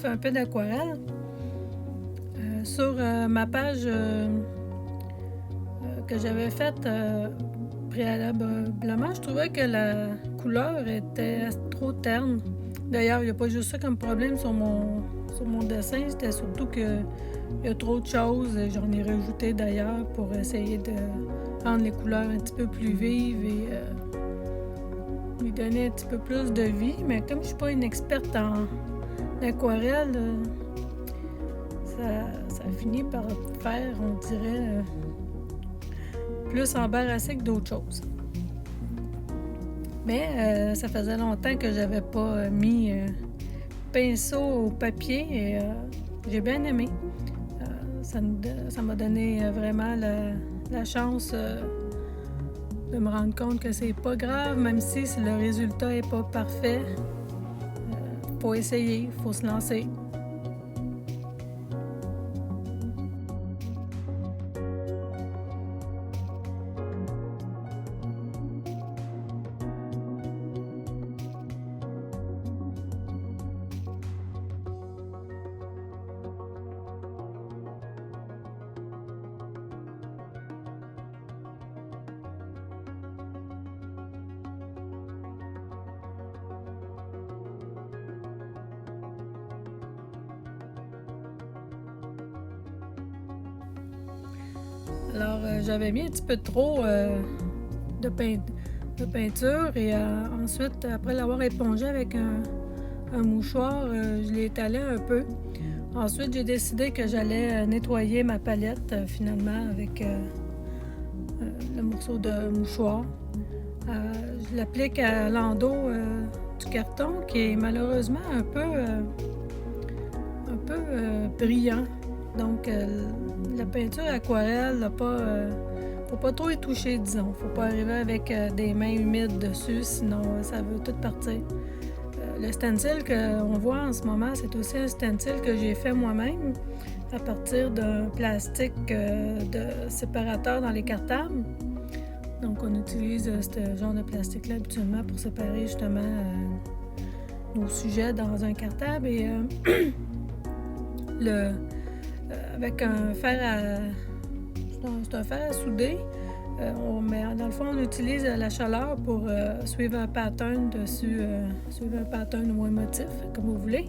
fait un peu d'aquarelle. Sur ma page que j'avais faite préalablement, je trouvais que la couleur était trop terne. D'ailleurs, il n'y a pas juste ça comme problème sur mon dessin, c'était surtout qu'il y a trop de choses. J'en ai rajouté d'ailleurs pour essayer de rendre les couleurs un petit peu plus vives et lui donner un petit peu plus de vie. Mais comme je ne suis pas une experte en aquarelle, ça finit par faire, on dirait, plus embarrassé que d'autres choses. Mais ça faisait longtemps que j'avais pas mis pinceau au papier et j'ai bien aimé. Ça m'a donné vraiment la chance de me rendre compte que c'est pas grave, même si le résultat est pas parfait. Faut essayer, faut se lancer. Alors, j'avais mis un petit peu trop de peinture et ensuite, après l'avoir épongé avec un mouchoir, je l'ai étalé un peu. Ensuite, j'ai décidé que j'allais nettoyer ma palette finalement avec le morceau de mouchoir. Je l'applique à l'endos du carton qui est malheureusement un peu brillant. Donc, la peinture aquarelle, faut pas trop y toucher, disons. Faut pas arriver avec des mains humides dessus, sinon ça veut tout partir. Le stencil qu'on voit en ce moment, c'est aussi un stencil que j'ai fait moi-même à partir d'un plastique de séparateur dans les cartables. Donc, on utilise ce genre de plastique-là habituellement pour séparer justement nos sujets dans un cartable et avec un fer c'est un fer à souder. Dans le fond, on utilise la chaleur pour suivre un pattern dessus, suivre un pattern ou un motif, comme vous voulez,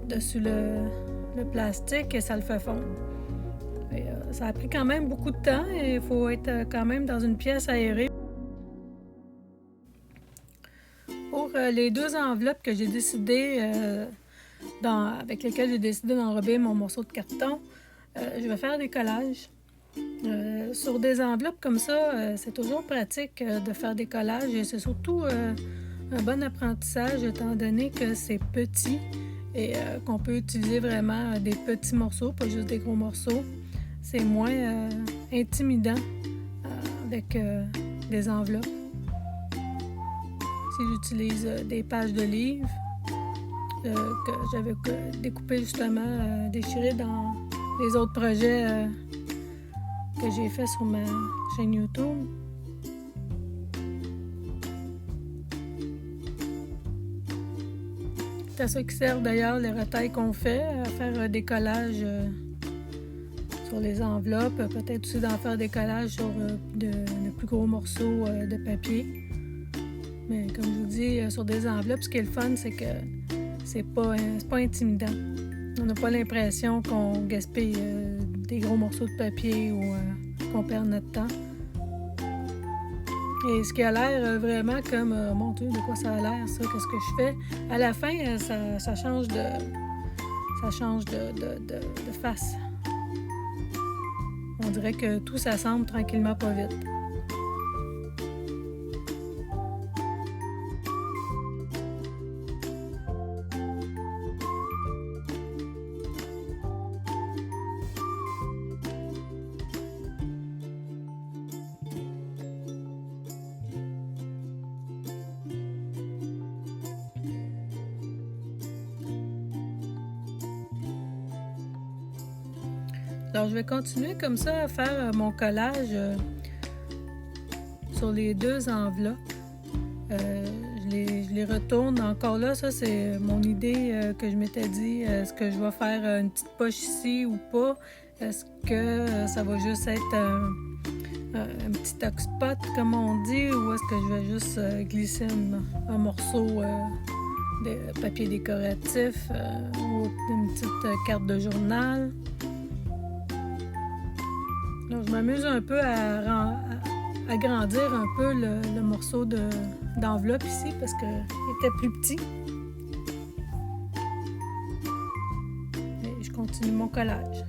dessus le plastique et ça le fait fondre. Et, ça a pris quand même beaucoup de temps et il faut être quand même dans une pièce aérée. Pour les 2 enveloppes que j'ai décidé avec lesquelles j'ai décidé d'enrober mon morceau de carton, je vais faire des collages. Sur des enveloppes comme ça, c'est toujours pratique de faire des collages et c'est surtout un bon apprentissage étant donné que c'est petit et qu'on peut utiliser vraiment des petits morceaux, pas juste des gros morceaux. C'est moins intimidant avec des enveloppes. Si j'utilise des pages de livres que j'avais découpées justement, déchirées dans les autres projets que j'ai fait sur ma chaîne YouTube. C'est à ça qui servent d'ailleurs les retailles qu'on fait, à faire des collages sur les enveloppes, peut-être aussi d'en faire des collages sur de plus gros morceaux de papier. Mais comme je vous dis, sur des enveloppes, ce qui est le fun, c'est que c'est pas intimidant. On n'a pas l'impression qu'on gaspille des gros morceaux de papier ou qu'on perd notre temps. Et ce qui a l'air vraiment comme, mon Dieu, de quoi ça a l'air, ça, qu'est-ce que je fais? À la fin, ça change de face. On dirait que tout s'assemble tranquillement pas vite. Alors, je vais continuer comme ça à faire mon collage sur les 2 enveloppes. Je je les retourne. Encore là, ça, c'est mon idée que je m'étais dit. Est-ce que je vais faire une petite poche ici ou pas? Est-ce que ça va juste être un petit tuck spot, comme on dit, ou est-ce que je vais juste glisser un morceau de papier décoratif ou une petite carte de journal? Donc, je m'amuse un peu à agrandir un peu le morceau d'enveloppe ici parce qu'il était plus petit. Et je continue mon collage.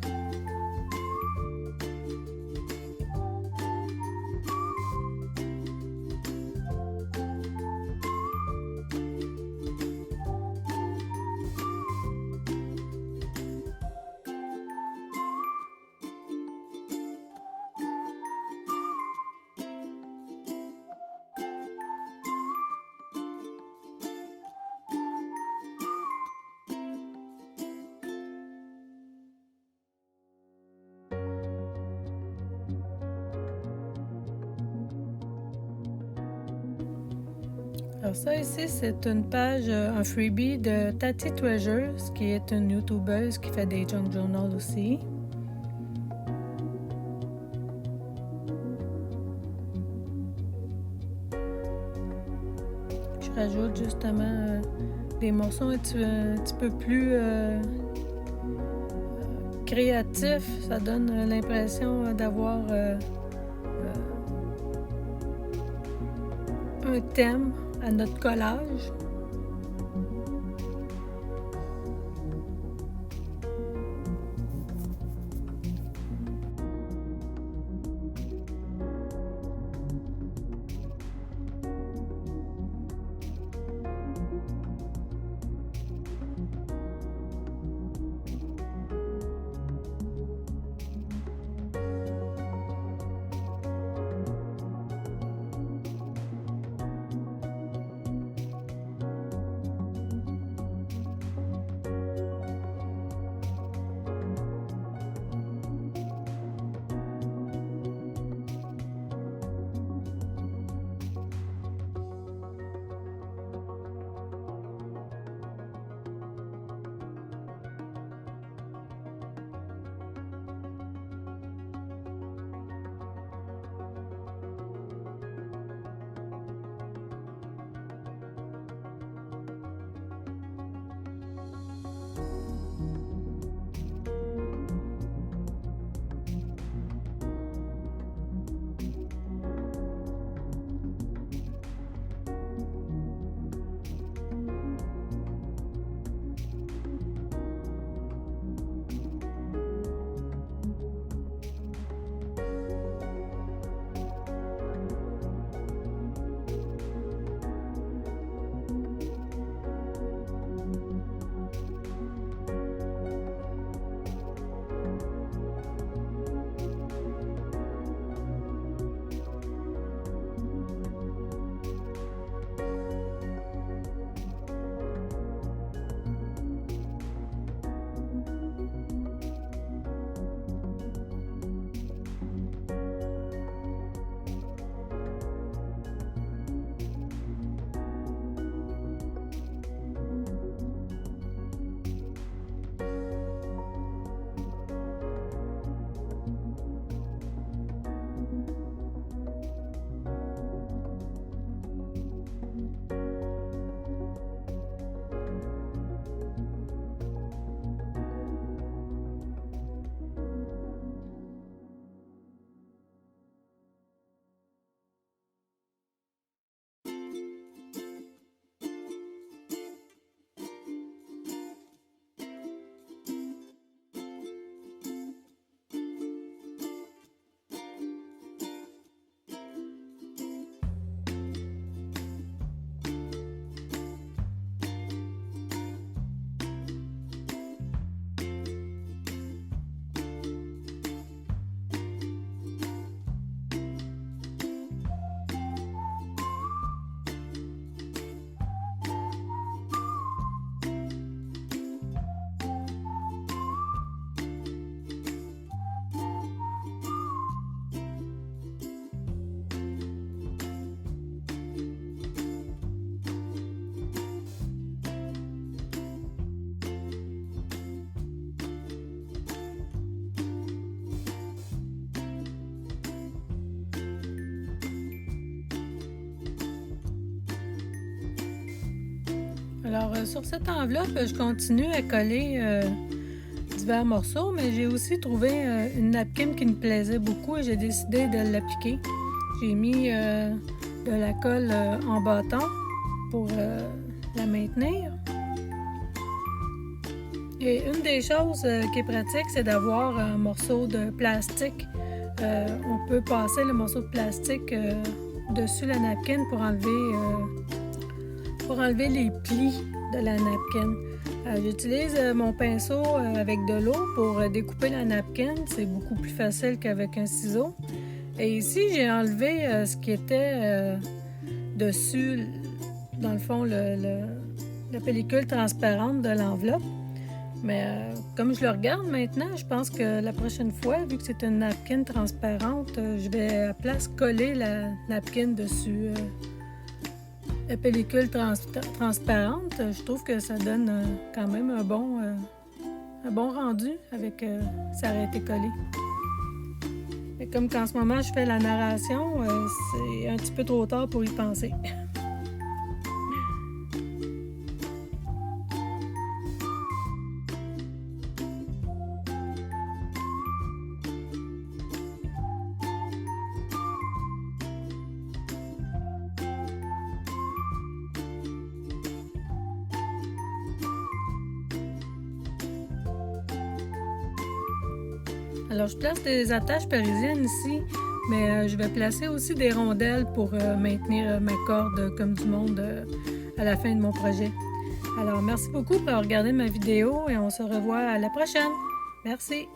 Alors ça ici, c'est une page, un freebie de Tati Treasures, qui est une YouTubeuse qui fait des junk journals aussi. Je rajoute justement des morceaux un petit peu plus créatifs. Ça donne l'impression d'avoir un thème à notre collage. Alors, sur cette enveloppe, je continue à coller divers morceaux, mais j'ai aussi trouvé une napkin qui me plaisait beaucoup et j'ai décidé de l'appliquer. J'ai mis de la colle en bâton pour la maintenir. Et une des choses qui est pratique, c'est d'avoir un morceau de plastique. On peut passer le morceau de plastique dessus la napkin pour enlever les plis de la napkin. J'utilise mon pinceau avec de l'eau pour découper la napkin. C'est beaucoup plus facile qu'avec un ciseau. Et ici, j'ai enlevé ce qui était dessus, dans le fond, la pellicule transparente de l'enveloppe. Mais comme je le regarde maintenant, je pense que la prochaine fois, vu que c'est une napkin transparente, je vais à place coller la napkin dessus la pellicule transparente. Je trouve que ça donne quand même un bon rendu avec ça aurait été collé. Et comme qu'en ce moment je fais la narration, c'est un petit peu trop tard pour y penser. Alors, je place des attaches parisiennes ici, mais je vais placer aussi des rondelles pour maintenir ma corde comme du monde à la fin de mon projet. Alors, merci beaucoup pour avoir regardé ma vidéo et on se revoit à la prochaine. Merci!